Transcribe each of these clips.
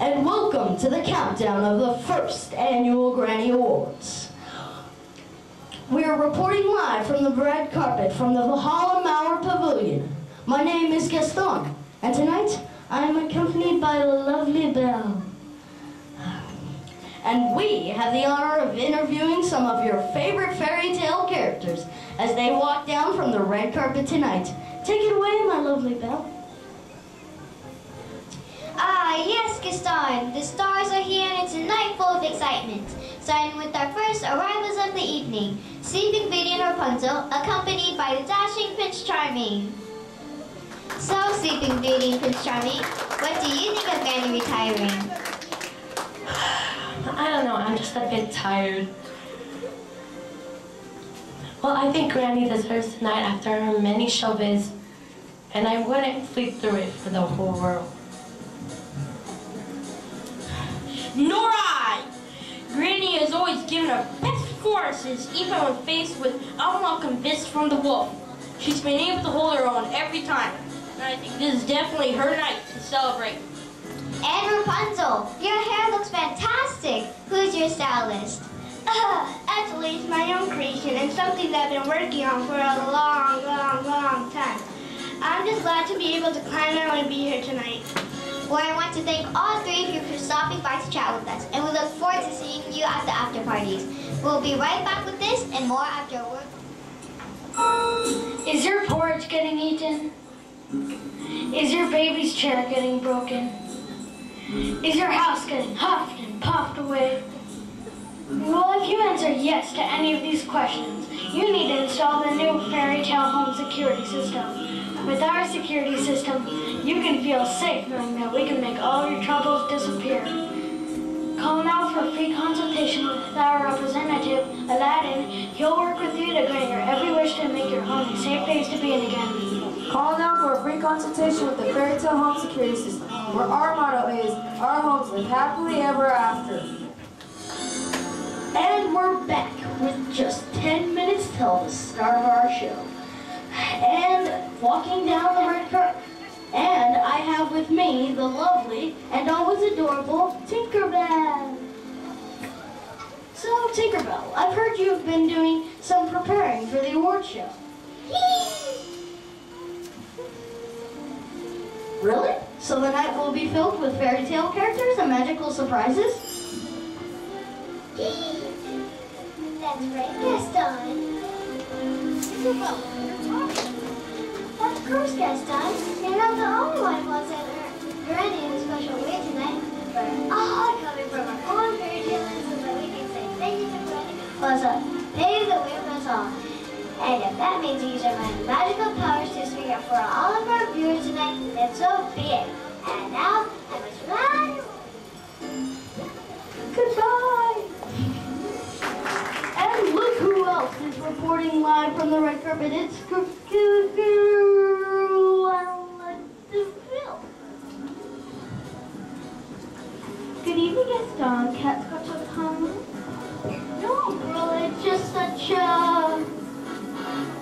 and welcome to the countdown of the first annual Granny Awards. We are reporting live from the red carpet from the Valhalla Pavilion. My name is Gaston, and tonight I am accompanied by the lovely Belle. And we have the honor of interviewing some of your favorite fairy tale characters as they walk down from the red carpet tonight. Take it away, my lovely Belle. Yes, Gaston. The stars are here and it's a night full of excitement. Starting with our first arrivals of the evening, Sleeping Beauty and Rapunzel, accompanied by the dashing Prince Charming. So, Sleeping Beauty and Prince Charming, what do you think of Granny retiring? I don't know, I'm just a bit tired. Well, I think Granny deserves tonight after her many showbiz, and I wouldn't sleep through it for the whole world. Nor I! Granny has always given her best performances, even when faced with unwelcome visits from the wolf. She's been able to hold her own every time, and I think this is definitely her night to celebrate. And Rapunzel, your hair looks fantastic. Who's your stylist? Actually, it's my own creation and something that I've been working on for a long time. I'm just glad to be able to climb out and be here tonight. Well, I want to thank all three of you for stopping by to chat with us, and we look forward to seeing you at the after parties. We'll be right back with this and more after a word. Is your porridge getting eaten? Is your baby's chair getting broken? Is your house getting huffed and puffed away? Well, if you answer yes to any of these questions, you need to install the new Fairy Tale Home Security System. With our security system, you can feel safe knowing that we can make all your troubles disappear. Call now for a free consultation with our representative, Aladdin. He'll work with you to grant your every wish to make your home a safe place to be in again. Call now for a free consultation with the Fairy Tale Home Security System, where our motto is, our homes live happily ever after. And we're back with just 10 minutes till the start of our show. And walking down the red carpet, and I have with me the lovely and always adorable Tinkerbell. So, Tinkerbell, I've heard you've been doing some preparing for the award show. Really? So the night will be filled with fairy tale characters and magical surprises? That's right, Gaston. Tinkerbell. Of course, Gaston. You're not the only one who wants to enter Granny in a special way tonight. We're all coming from our own fairy tale land so that we can say thank you to Granny. Also, pave the way for us all. And if that means we use our magical powers to speak up for all of our viewers tonight, then so be it. And now, I must run. Goodbye! And look who else is reporting live from the red carpet. It's Good evening, Gaston. Cat's got your comment? No, girl, it's just such a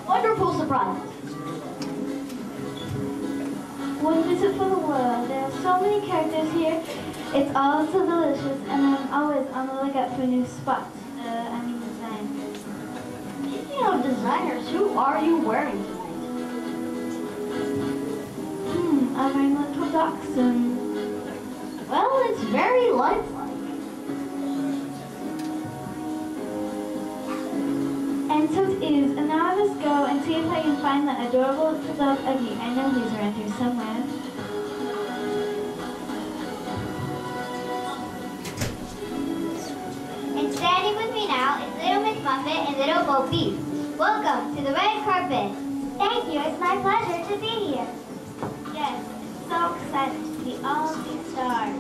wonderful surprise. One visit for the world. There are so many characters here. It's all so delicious, and I'm always on the lookout for new spots. Designs. Speaking of designers, who are you wearing tonight? I'm wearing little dachshund. Well, it's very lifelike. And so it is. And now I must go and see if I can find that adorable dog Uggy. I know he's around here somewhere. And standing with me now is Little Miss Muffet and Little Bo Peep. Welcome to the red carpet. Thank you. It's my pleasure to be here. Yes, so excited to see all of these stars.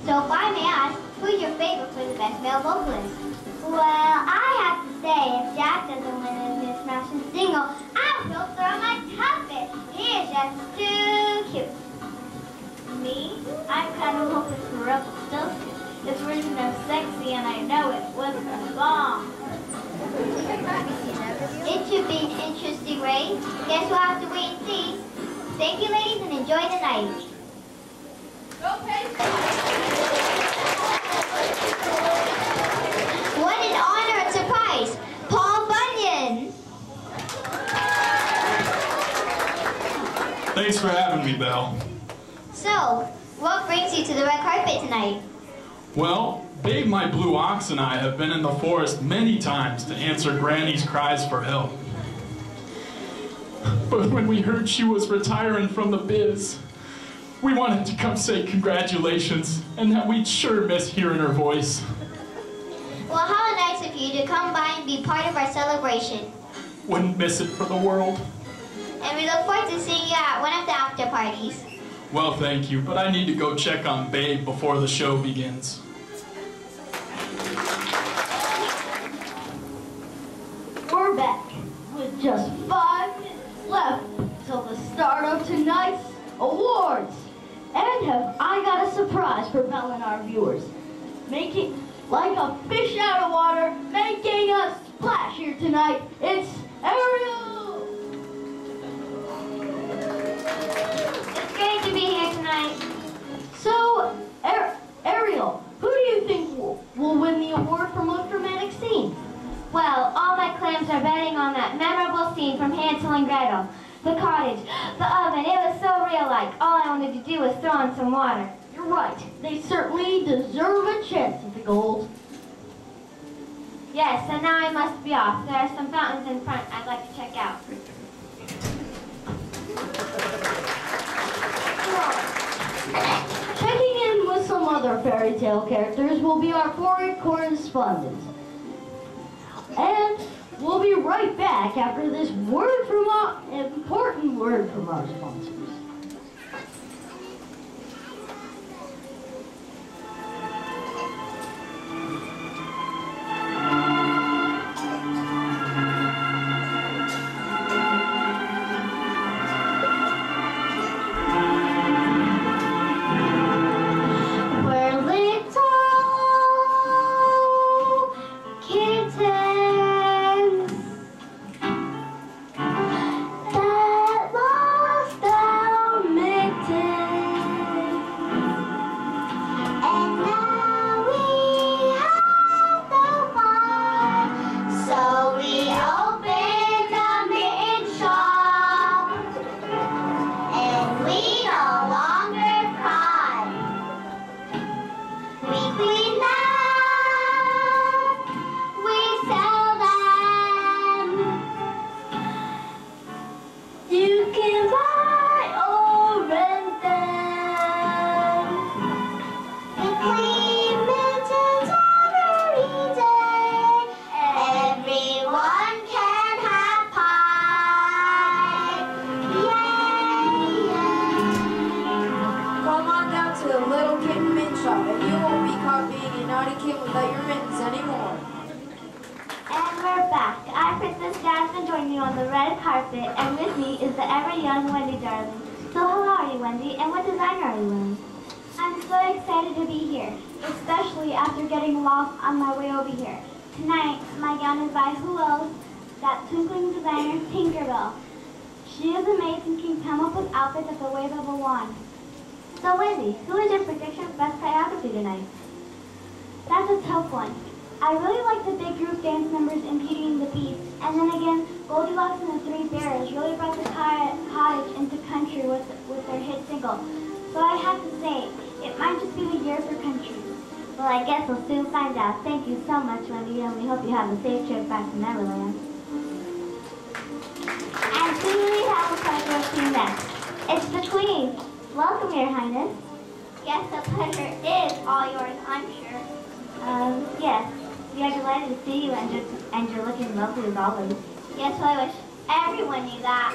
So if I may ask, who's your favorite for the best male vocalist? Well, I have to say, if Jack doesn't win this smashing single, I'll still throw my tuffet. He is just too cute. Me? I'm kind of hoping for Rumpelstiltskin. This version of Sexy, and I know it was a bomb. It should be an interesting race. Guess we'll have to wait and see. Thank you, ladies, and enjoy the night. Okay. Thanks for having me, Belle. So, what brings you to the red carpet tonight? Well, Babe My Blue Ox and I have been in the forest many times to answer Granny's cries for help. But when we heard she was retiring from the biz, we wanted to come say congratulations and that we'd sure miss hearing her voice. Well, how nice of you to come by and be part of our celebration. Wouldn't miss it for the world. And we look forward to seeing you at one of the after parties. Well, thank you, but I need to go check on Babe before the show begins. We're back with just 5 minutes left till the start of tonight's awards. And have I got a surprise for Belle and our viewers. Making like a fish out of water, making a splash here tonight. It's Ariel! It's great to be here tonight. So, Ariel, who do you think will win the award for most dramatic scene? Well, all my clams are betting on that memorable scene from Hansel and Gretel. The cottage, the oven, it was so real-like. All I wanted to do was throw in some water. You're right. They certainly deserve a chance at the gold. Yes, and now I must be off. There are some fountains in front I'd like to check out. Checking in with some other fairy tale characters will be our foreign correspondent. And we'll be right back after this important word from our sponsors. Thank you so much, Wendy, and we hope you have a safe trip back to Neverland. And who do we have the pleasure of seeing next? It's the Queen. Welcome, Your Highness. Yes, the pleasure is all yours, I'm sure. Yes. We are delighted to see you, and you're looking lovely as always. Yes, well, I wish everyone knew that.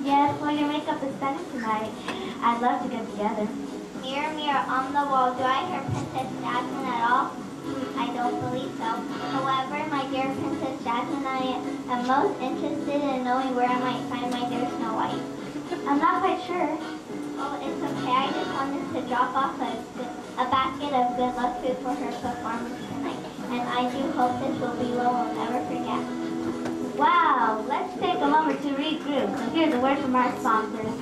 Yes, well, your makeup is stunning tonight. I'd love to get together. Mirror, mirror on the wall, do I hear Princess Jasmine at all? I don't believe so. However, my dear Princess Jasmine, I am most interested in knowing where I might find my dear Snow White. I'm not quite sure. Oh, it's okay. I just wanted to drop off a basket of good luck food for her performance tonight. And I do hope this will be one we'll never forget. Wow, let's take a moment to regroup. So here's a word from our sponsors.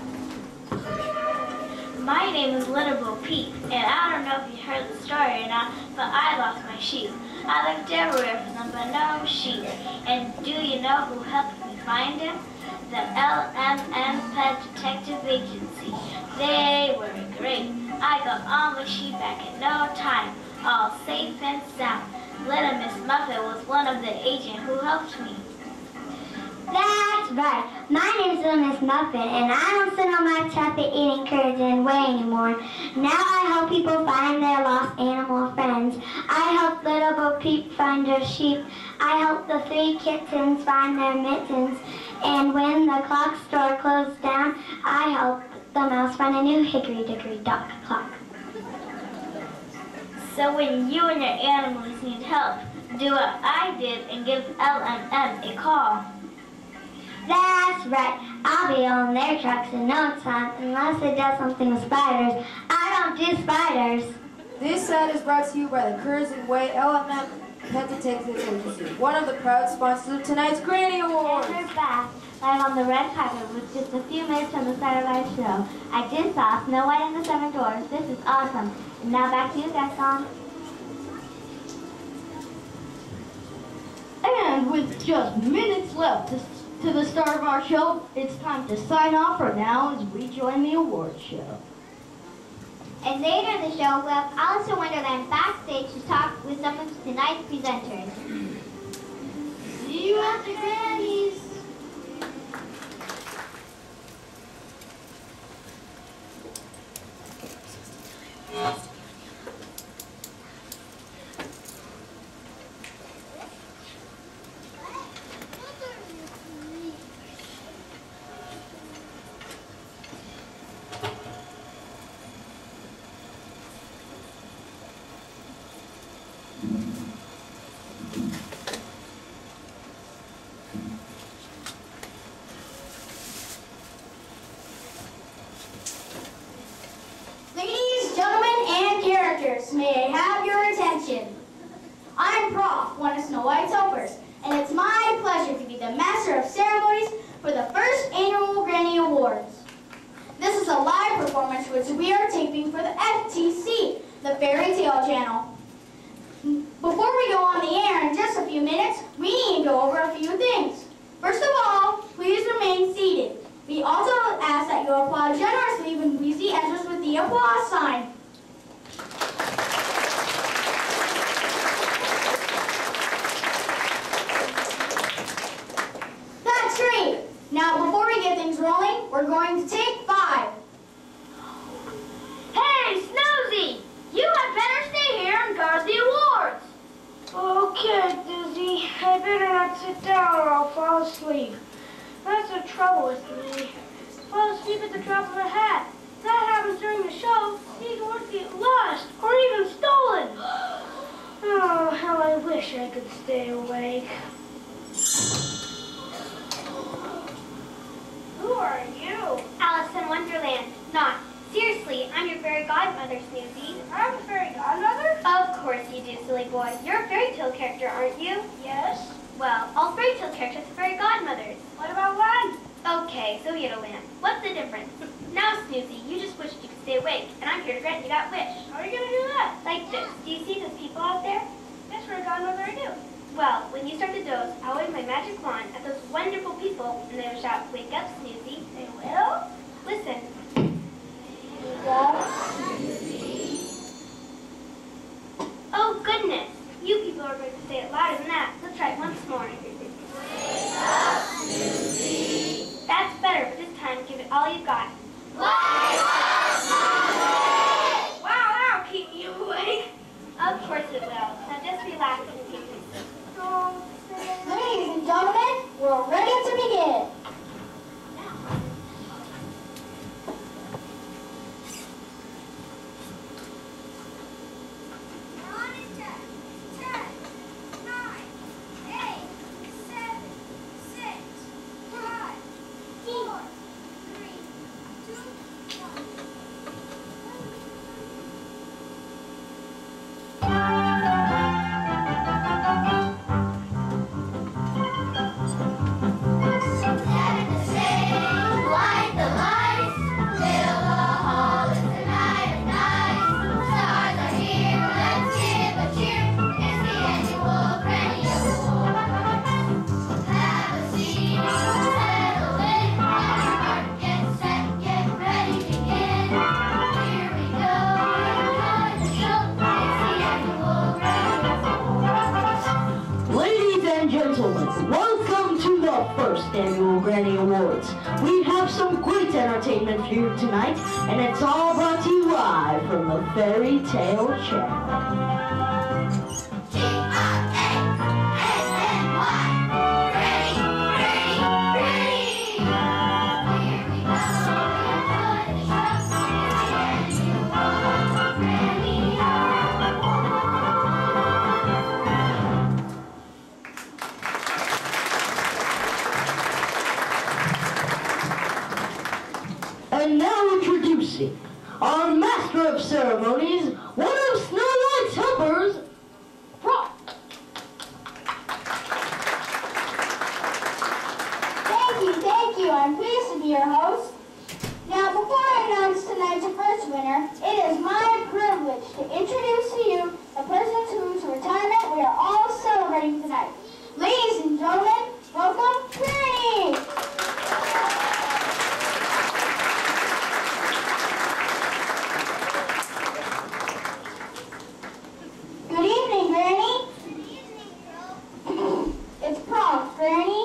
My name is Little Bo Peep, and I don't know if you heard the story or not, but I lost my sheep. I looked everywhere for them, but no sheep. And do you know who helped me find him? the LMM Pet Detective Agency. They were great. I got all my sheep back in no time, all safe and sound. Little Miss Muffet was one of the agents who helped me. That's right. My name's Little Miss Muffin, and I don't sit on my trumpet eating curds and whey anymore. Now I help people find their lost animal friends. I help little Bo Peep find her sheep. I help the 3 kittens find their mittens. And when the clock store closed down, I helped the mouse find a new hickory-dickory-dock clock. So when you and your animals need help, do what I did and give LMM a call. That's right. I'll be on their trucks in no time, unless it does something with spiders. I don't do spiders. This set is brought to you by the Curds and Whey LMM Pet Detective Agency, one of the proud sponsors of tonight's Granny Awards. And we're back, live on the red carpet with just a few minutes from the start of our show. I just saw Snow White and the 7 Dwarfs. This is awesome. And now back to you, Gaston. And with just minutes left to the start of our show, it's time to sign off for now as we join the awards show. And later in the show, we'll have Alice in Wonderland backstage to talk with some of tonight's presenters. See you at the Grannies. May I have your attention? I'm Prof, one of Snow White's helpers, and it's my pleasure to be the Master of Ceremonies for the first annual Granny Awards. This is a live performance which we are taping for the FTC, the Fairy Tale Channel. Before we go on the air in just a few minutes, we need to go over a few things. First of all, please remain seated. We also ask that you applaud generously when we see enters with the applause sign. That's great. Now, before we get things rolling, we're going to take 5. Hey, Snoozy! You had better stay here and guard the awards. Okay, Dizzy. I better not sit down or I'll fall asleep. That's the trouble with me. Fall asleep at the drop of a hat. That happens during the show. These awards get lost or even stolen. Oh, how I wish I could stay awake. Who are you? Alice in Wonderland. Not. Seriously, I'm your fairy godmother, Snoozy. I'm a fairy godmother? Of course you do, silly boy. You're a fairy tale character, aren't you? Yes. Well, all fairy tale characters are fairy godmothers. What about one? Okay, so Yodeland. What's the difference? Now, Snoozy, you just wished you could stay awake, and I'm here to grant you that wish. How are you going to do that? Like this. Do you see those people out there? Yes, fairy godmother, I do. Well, when you start to doze, I'll wave my magic wand at those wonderful people, and they will shout, "Wake up, Snoozy." They will? Listen. Oh, goodness. You people are going to say it louder than that. Let's try it once more. Wake up, Snoozy. That's better, but this time give it all you've got. Wake up, Snoozy. Wow, that'll keep you awake. Of course it will. Now just relax and keep it. Ladies and gentlemen, we're ready to begin. Annual Granny Awards. We have some great entertainment for you tonight, and it's all brought to you live from the Fairy Tale Channel. And now introducing our Master of Ceremonies, one of Snow White's helpers, Brock. Thank you. I'm pleased to be your host. Now, before I announce tonight's first winner, it is my privilege to introduce to you the person whose retirement we are all celebrating tonight. Ladies and gentlemen, welcome Granny! Good evening, Granny. Good evening, Pro. It's Prof, Granny.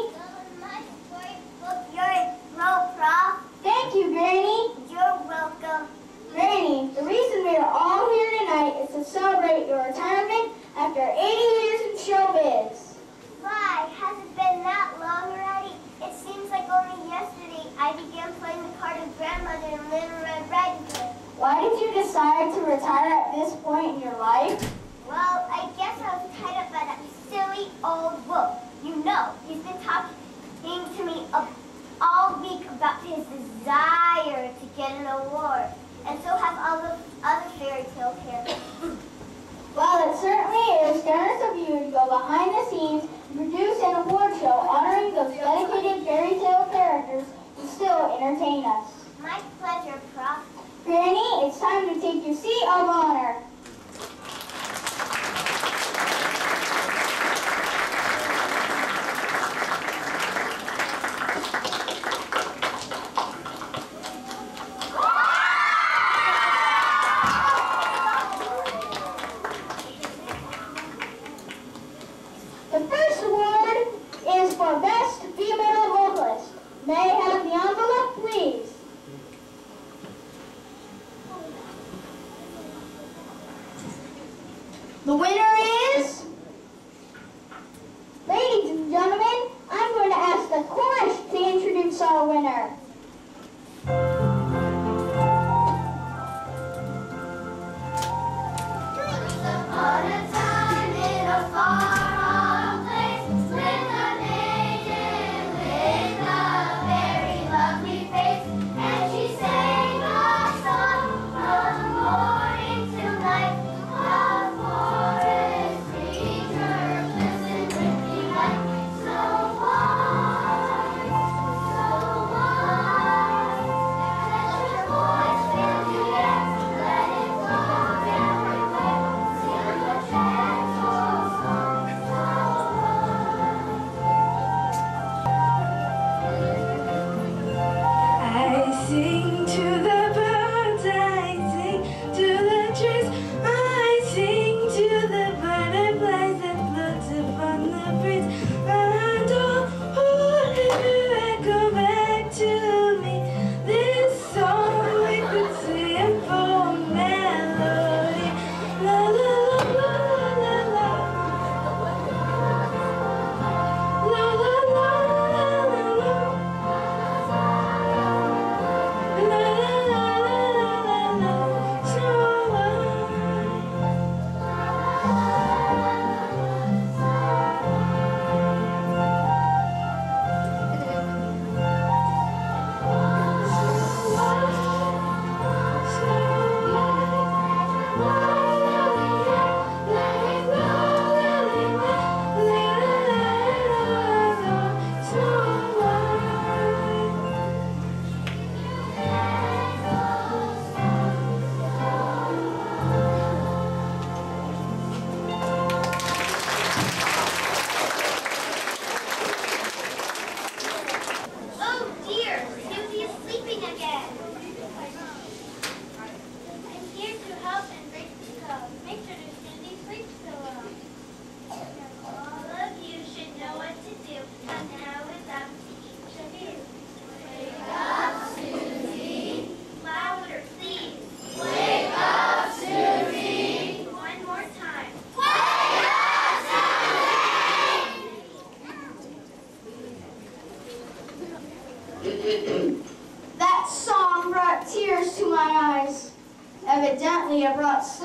Thank you, Granny. You're welcome. Granny, the reason we are all here tonight is to celebrate your retirement after 80 years in showbiz. Why? Has it been that long already? It seems like only yesterday I began playing the part of grandmother in Little Red Riding Hood. Why did you decide to retire at this point in your life? Well, I guess I was tied up by that silly old wolf. You know, he's been talking to me all week about his desire to get an award. And so have all the other fairy tale characters. Well, it certainly is generous of you to go behind the scenes and produce an award show honoring those dedicated fairy tale characters who still entertain us. My pleasure, Prof. Granny, it's time to take your seat of honor. The first award is for Best Female Vocalist. May I have the envelope, please? The winner is... Ladies and gentlemen, I'm going to ask the chorus to introduce our winner. Upon a time in a far-off place, lived a maiden with a very lovely face, and she sang a song from morning till night, a forest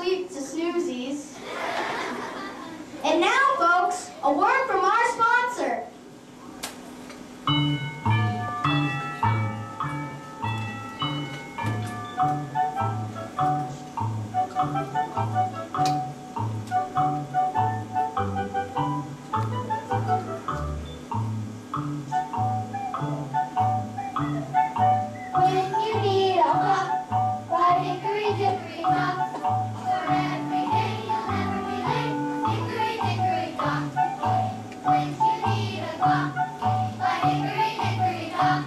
sleep to snoozies. And now, folks, a word from our sponsor. When you need a walk, ride hickory dickory dock. For every day you'll never be late. Hickory dickory dock. When you need a walk, ride hickory dickory dock.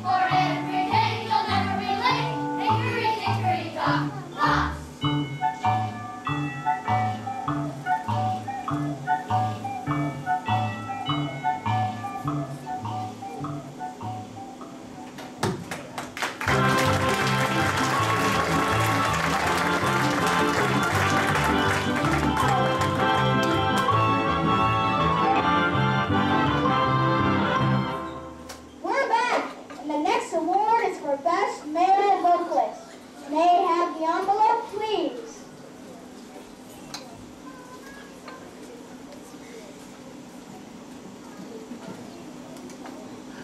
For every day you'll never be late. Hickory dickory dock. Lock. We're back, and the next award is for Best Male Vocalist. May I have the envelope, please?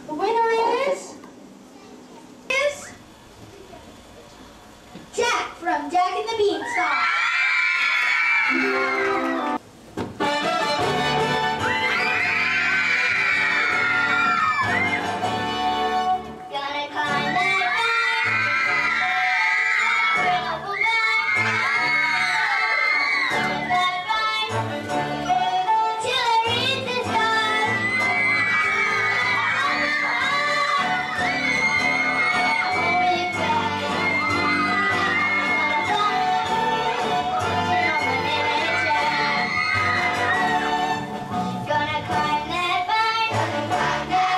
The winner is Jack from Jack and the Beanstalk. Gonna climb that vine, bring up a vine, that vine, till I reach the sky. Hold me back, gonna climb that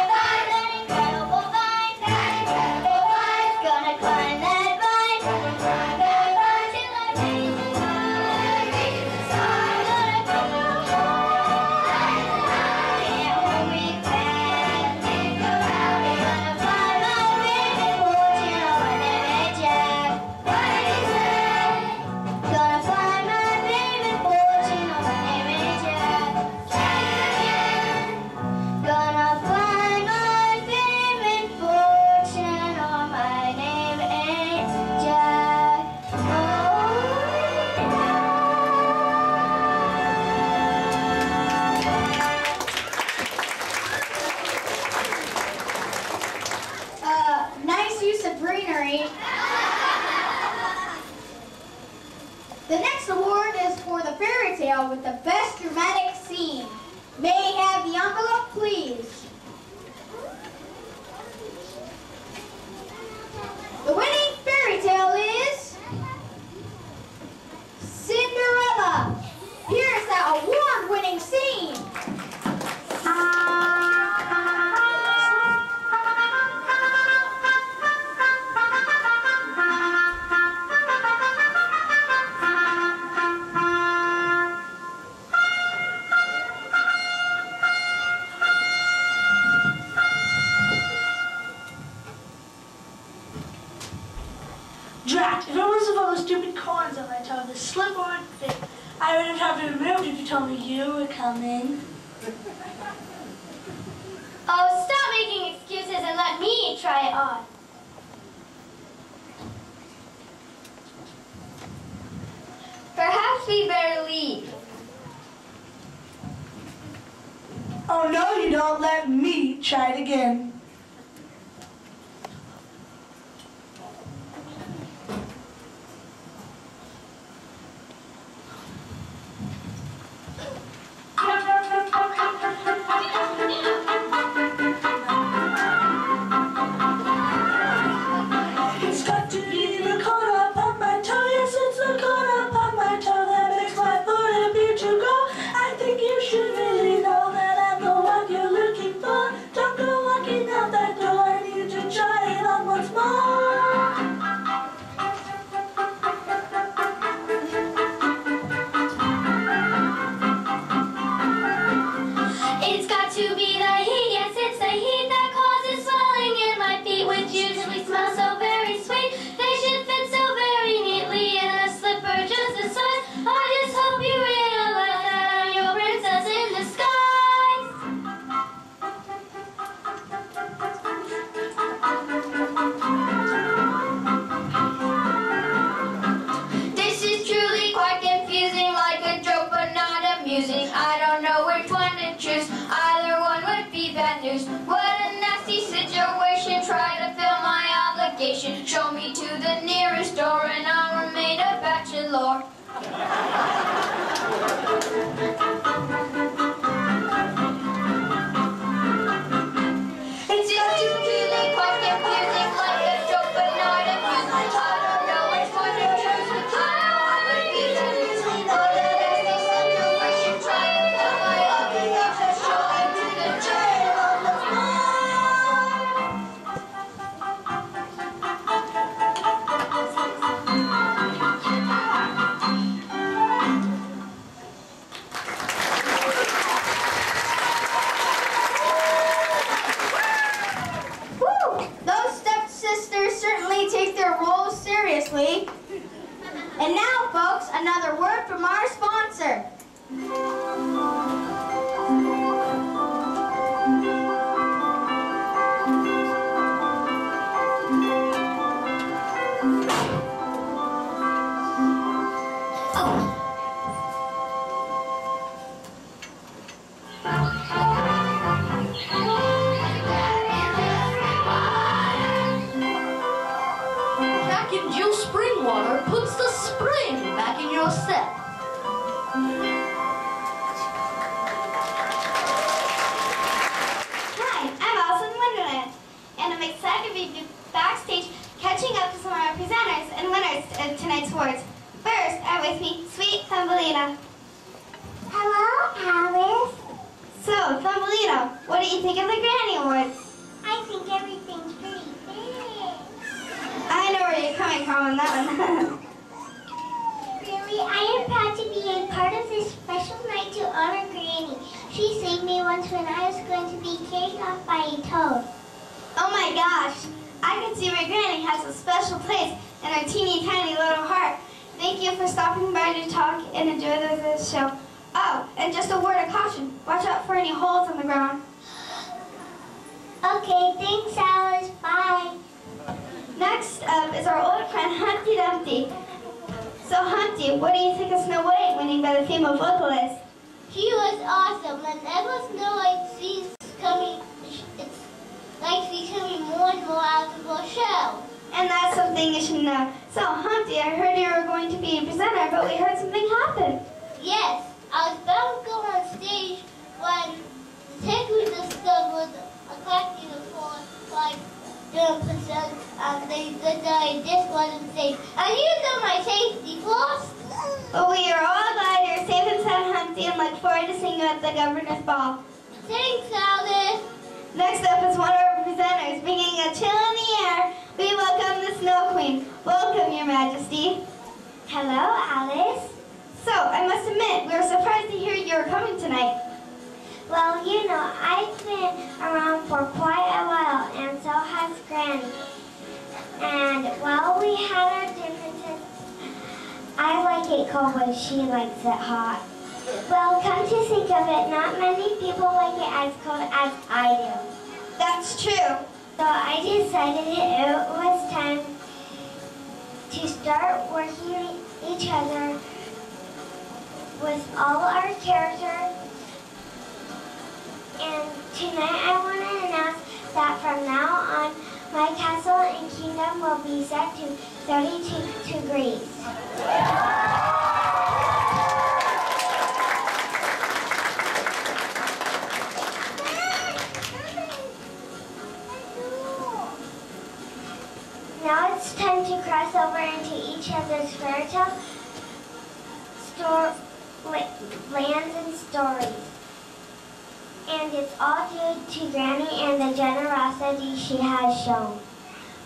vine, that incredible vine, gonna climb that vine, till I reach the sky. Gonna come can't hold me back. Gonna fly my favorite fortune over the Jack. What did he say? Gonna fly my favorite fortune over the Jack. Gonna find my favorite fortune or my name ain't Jack. Nice use of greenery. The next award is for the fairy tale with the best dramatic scene. May I have the envelope, please? The winning fairy tale is Cinderella. Here's that award-winning scene. Drat, if it wasn't for those stupid corns on my toe, the slip wouldn't fit. I wouldn't have to be moved if you told me you were coming. Oh, stop making excuses and let me try it on. Perhaps we better leave. Oh no, you don't. Let me try it again. It's got to be the corner upon my toe. Yes, it's the corner upon my toe that makes my foot appear to grow. I think you should really know that I'm the one you're looking for. Don't go walking education. Show me to the nearest door and I'll remain a bachelor. It's really quite confusing, like a joke, but not amusing. I don't know which one to choose. I don't want to be confusing. Oh, the best is central question. Try to put my opinions and show them to the jail on the floor. Take their role seriously. And now, folks, another word from our sponsor. Puts the spring back in your step. Hi, I'm Alice in Wonderland, and I'm excited to be backstage catching up to some of our presenters and winners of tonight's awards. First, I'm with me, Sweet Thumbelina. Hello, Alice. So, Thumbelina, what do you think of the Granny Awards? I think everything's pretty big. I know where you're coming from on that one. Really, I am proud to be a part of this special night to honor Granny. She saved me once when I was going to be carried off by a toad. Oh my gosh, I can see where Granny has a special place in her teeny tiny little heart. Thank you for stopping by to talk and enjoy this show. Oh, and just a word of caution. Watch out for any holes in the ground. Okay, thanks, Alice. Bye. Next up is our old friend Humpty Dumpty. So Humpty, what do you think of Snow White winning by the female vocalist? She was awesome, and ever Snow White she's coming, it's like she's coming more and more out of her shell. And that's something you should know. So Humpty, I heard you were going to be a presenter, but we heard something happen. Yes, I was about to go on stage when the technical discovered a collecting of like percent, and they decided this wasn't safe. I used all my safety floss. But we are all glad you're safe and sound, Humpty, and look forward to seeing you at the governor's ball. Thanks, Alice. Next up is one of our presenters, bringing a chill in the air. We welcome the Snow Queen. Welcome, Your Majesty. Hello, Alice. So, I must admit, we were surprised to hear you were coming tonight. Well, you know, I've been around for quite a while, and so has Granny. And while we had our differences, I like it cold, but she likes it hot. Well, come to think of it, not many people like it as cold as I do. That's true. So I decided it was time to start working each other with all our characters. And tonight I want to announce that from now on, my castle and kingdom will be set to 32 degrees. Now it's time to cross over into each other's fairy tale lands and stories. And it's all due to Granny and the generosity she has shown.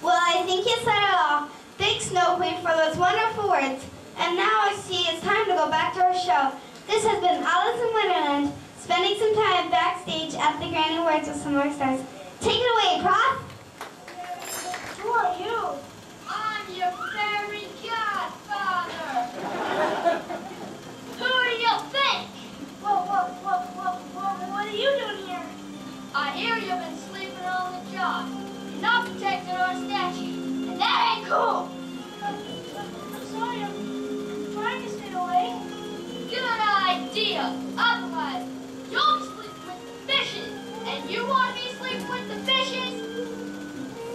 Well, I think you said it all. Thanks, Snow Queen, for those wonderful words. And now I see it's time to go back to our show. This has been Alice in Wonderland, spending some time backstage at the Granny Awards with some more stars. Take it away, Prof. Who are you? I'm your fairy godfather. Who do you think? What are you doing here? I hear you've been sleeping on the job. You're not protecting our statue, and that ain't cool. I'm sorry, I'm trying to stay awake. Good idea. Otherwise, you'll be sleeping with the fishes, and you want me sleeping with the fishes?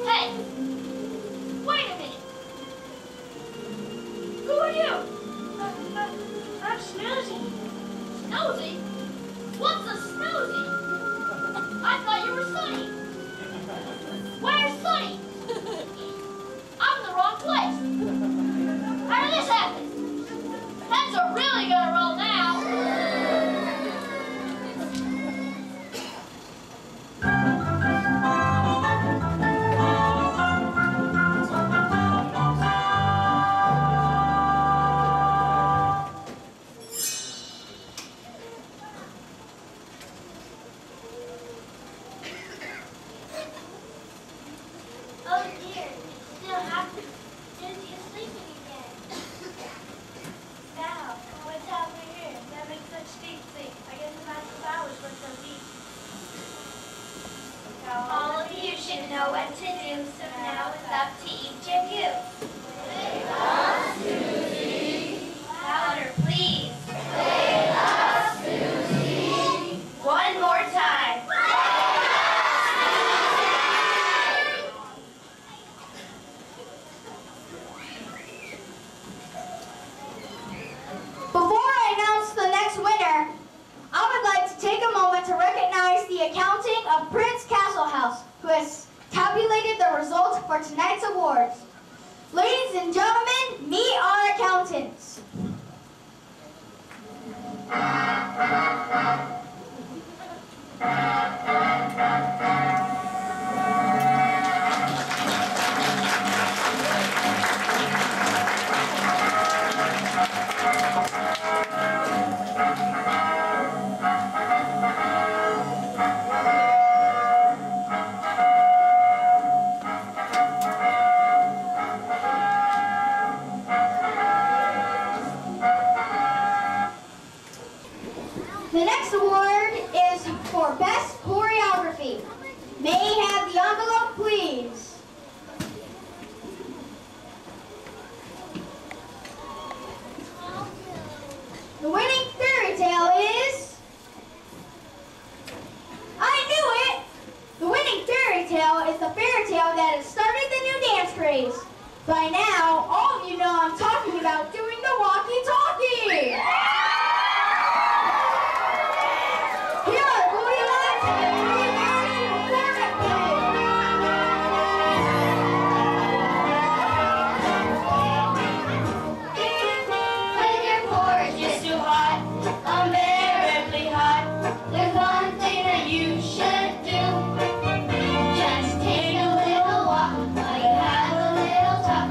Hey, wait Snozy? What's a snozy? I thought you were Sunny. Where's Sunny? I'm in the wrong place. How did this happen? Heads are really gonna roll now. Oh dear, it still happens. Susie is sleeping again. Now, what's happening here? That makes such deep sleep. I guess the magical powers were so deep. Now all of you should know what to do, so now it's up to each of you. Wake up, Susie. Louder, please. Wake up, Susie. One more time. Before I announce the next winner, I would like to take a moment to recognize the accounting of Prince Castlehouse, who has tabulated the results for tonight's awards. Ladies and gentlemen, meet our accountants. The next award is for Best Choreography. May I have the envelope, please? The winning fairy tale is... I knew it! The winning fairy tale is the fairy tale that has started the new dance craze. By now, all of you know I'm talking about doing the walkie-talkie! Here are Goldilocks and the Three Bears to perform it for When your porridge is too hot, unbearably hot, there's one thing that you should do. Just take a little walk while you have a little talk.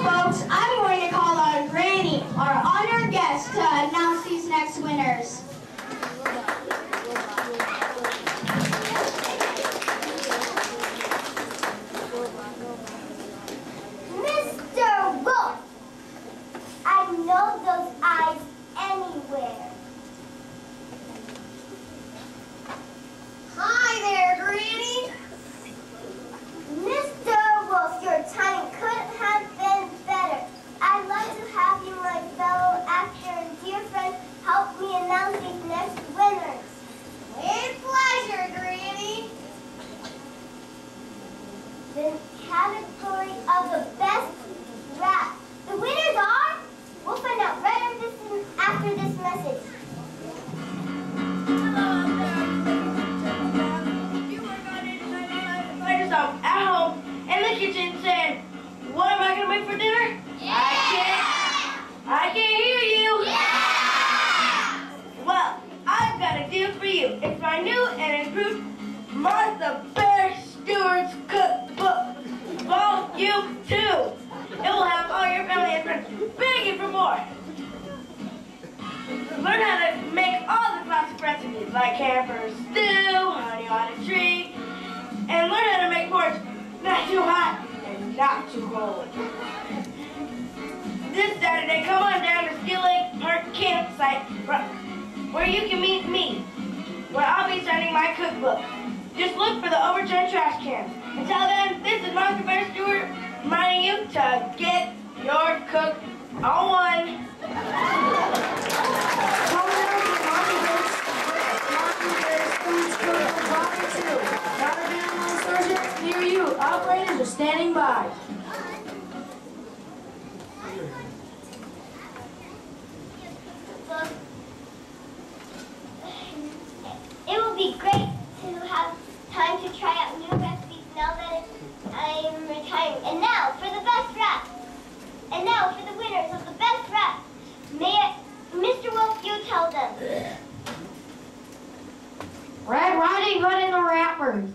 folks, I'm going to call on Granny, our honored guest, to announce these next winners. Mr. Wolf! I know those eyes anywhere. Hi there, Granny. Mr. Wolf, your timing couldn't have been better. I'd love to have you, my fellow actor and dear friend, help me announce these next winners. With pleasure, Granny. The category of the best rap. The winners are... We'll find out right after this message. Find yourself at home in the kitchen saying, what am I going to make for dinner? Yeah! I can't hear you. Yeah! Well, I've got a deal for you. It's my new and improved Martha Bear Stewart's Cookbook, Volume 2. It will have all your family and friends begging for more. Learn how to make all the classic recipes like hamburger stew, honey on a tree, and learn how to make porridge not too hot and not too cold. This Saturday, come on down to Steel Lake Park Campsite where you can meet me, where I'll be signing my cookbook. Just look for the overturned trash cans. Until then, this is Martha Bear Stewart reminding you to get your cook on one. Near you, operators are standing by. It will be great to have time to try out new recipes now that I'm retiring. And now for the best rap. And now for the winners of the best rap. Mr. Wolf, you tell them. Red Riding Hood and the Rappers.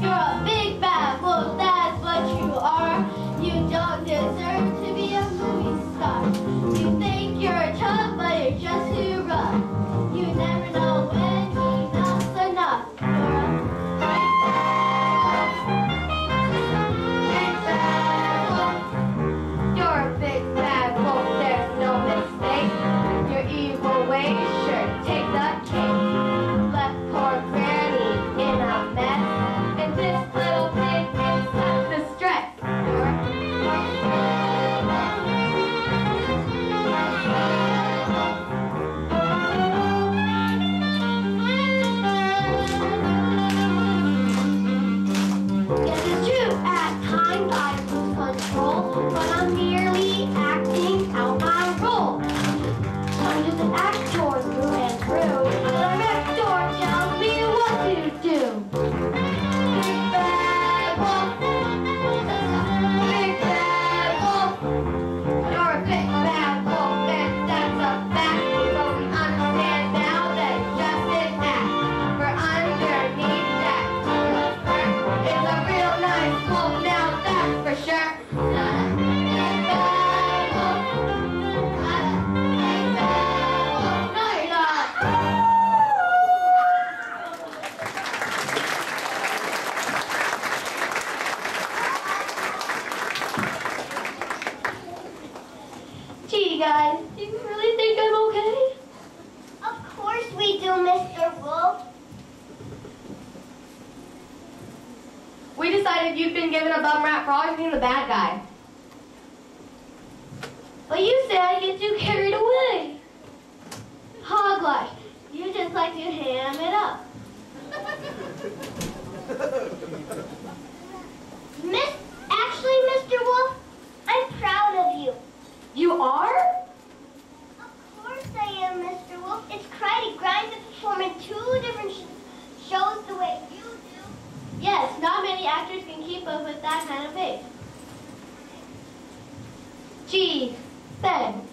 You're a big bad wolf, that's what you are. You don't deserve to be a movie star. You think you're tough, but you're just too rough. You never know when enough's enough. You're a big bad wolf, there's no mistake. Your evil ways sure take the cake. Left poor Granny in a mess, and this little pig is such a stress. Yes, it's true, at times I lose control, but I'm merely acting out my role. I'm just an actor through and through. The director tells me what to do. Big bad wolf. Big bad wolf. You're a big bad wolf, and that's a fact. But we understand now that it's just an act. For underneath that cool fur is a real nice wolf. Now that's for sure. Big bad wolf. Big bad wolf. No, you're not. Gee, guys, do you really think I'm okay? Of course we do, Mr. Wolf. We decided you've been given a bum rap for always being the bad guy. But you say I get too carried away. Hogwash, you just like to ham it up. Actually, Mr. Wolf, I'm proud of you. You are? Of course I am, Mr. Wolf. It's quite a grind to perform in two different shows the way you do. Yes, not many actors can keep up with that kind of pace. Gee, thanks.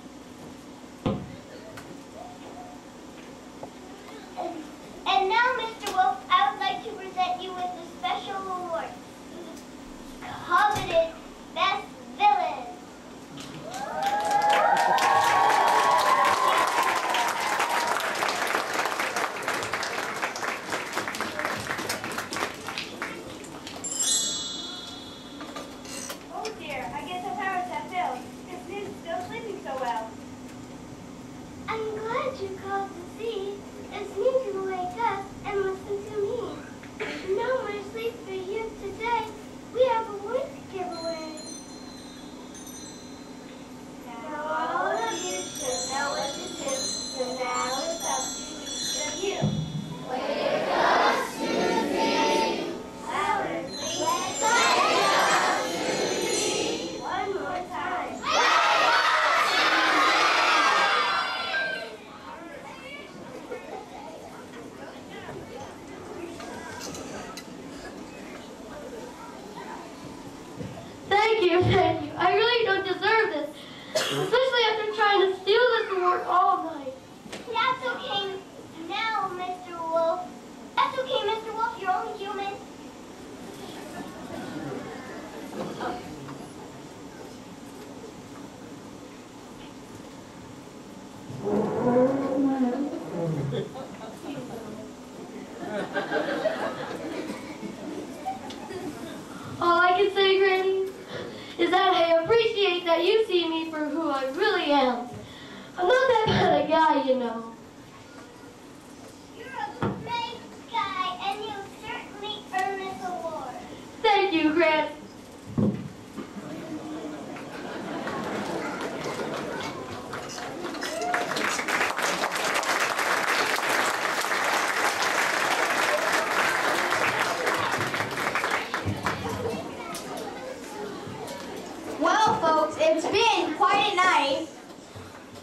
thank you. I really don't deserve this, especially after trying to steal this award all night. That's okay now, Mr. Wolf. That's okay, Mr. Wolf. You're only human. All I can say, Granny, is that I appreciate that you see me for who I really am. I'm not that bad a guy, you know. You're a great guy, and you certainly earned this award. Thank you, Granny. Well, folks, it's been quite a night.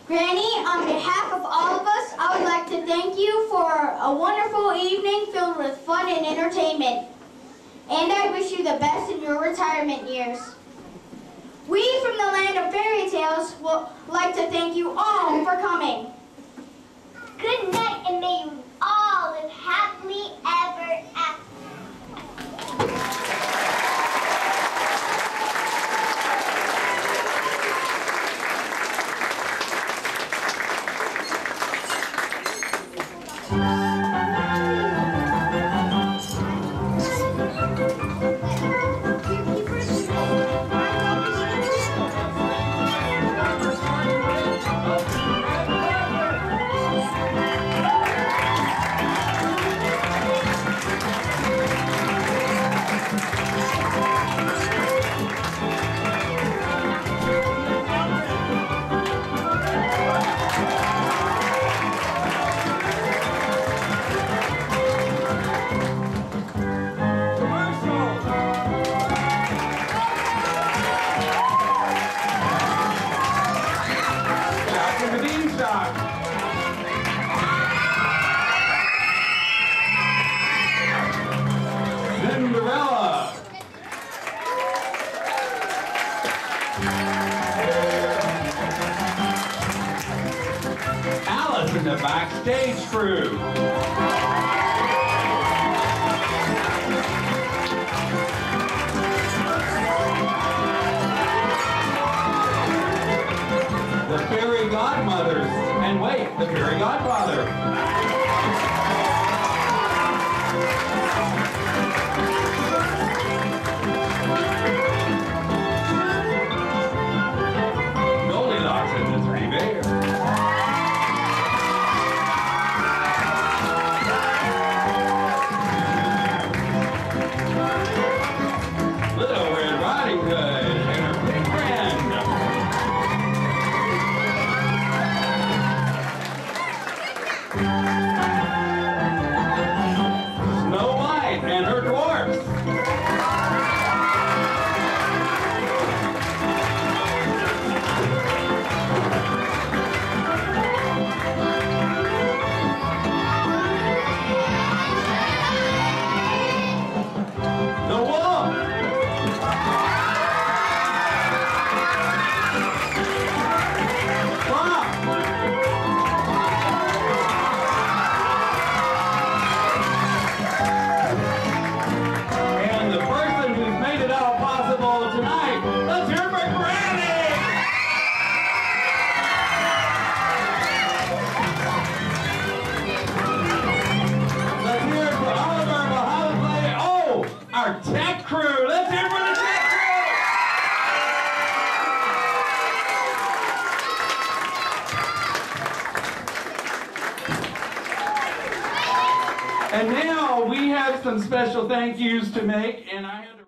Granny, on behalf of all of us, I would like to thank you for a wonderful evening filled with fun and entertainment. And I wish you the best in your retirement years. We from the land of fairy tales would like to thank you all for coming. Good night, and may you all live happily ever after. And the backstage crew. The fairy godmothers. And wait, the fairy godfather. Goldilocks and the Three Bears. Little Red Riding Hood and her big friend. Snow White and her dwarfs. The wolf. Fox. And the person who's made it all possible tonight, let's hear it for Granny! Let's hear it for all of our Valhalla play. Oh, our tech crew. Let's hear it for the tech crew. And now we have some special thank yous to make, and I had to